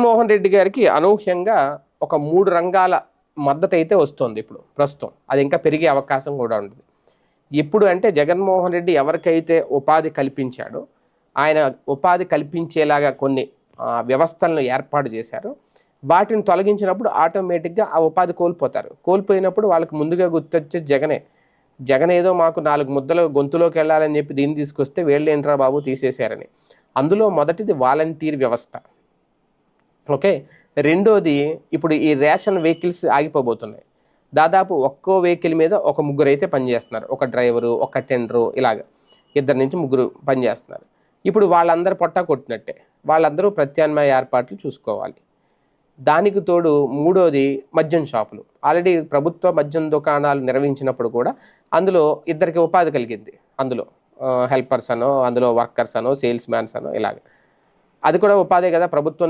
జగన్మోహన్ రెడ్డి గారికి అనూహ్యంగా ఒక 3 రంగాల మద్దతు అయితే వస్తుంది ఇప్పుడు ప్రస్తుతం. అది ఇంకా పెరిగే అవకాశం కూడా ఉంది. ఇప్పుడు అంటే జగన్మోహన్ రెడ్డి ఎవరికైతే ఉపాధి కల్పించాడో, ఆయన ఉపాధి కల్పించేలాగా కొన్ని వ్యవస్థలను ఏర్పాటు చేశారు. వాటిని తొలగించినప్పుడు ఆటోమేటిక్‌గా ఆ ఉపాధి కోల్పోతారు. కోల్పోయినప్పుడు వాళ్ళకి ముందుగా గుర్తొచ్చేది జగనే. జగన్ ఏదో మాకు 4 ముద్దలు గొంతులోకెళ్ళాలని చెప్పి దీన్ని తీసుకొస్తే వీళ్ళేంట్రా బాబు తీసేశారని. అందులో మొదటిది వాలంటీర్ వ్యవస్థ. ఓకే. రెండోది ఇప్పుడు ఈ రేషన్ వెహికల్స్ ఆగిపోబోతున్నాయి. దాదాపు ఒక్కో వెహికల్ మీద ఒక ముగ్గురైతే పనిచేస్తున్నారు. ఒక డ్రైవరు, ఒక అటెండరు ఇలాగ. 2-3 పనిచేస్తున్నారు. ఇప్పుడు వాళ్ళందరూ పొట్టా కొట్టినట్టే. వాళ్ళందరూ ప్రత్యామ్నాయ ఏర్పాట్లు చూసుకోవాలి. దానికి తోడు మూడోది మద్యం షాపులు. ఆల్రెడీ ప్రభుత్వ మద్యం దుకాణాలు నిర్వహించినప్పుడు కూడా అందులో ఇద్దరికి ఉపాధి కలిగింది. అందులో హెల్పర్స్ అనో, అందులో వర్కర్స్ అనో, సేల్స్ మ్యాన్స్ అనో ఇలాగ. అది కూడా ఉపాధే కదా ప్రభుత్వం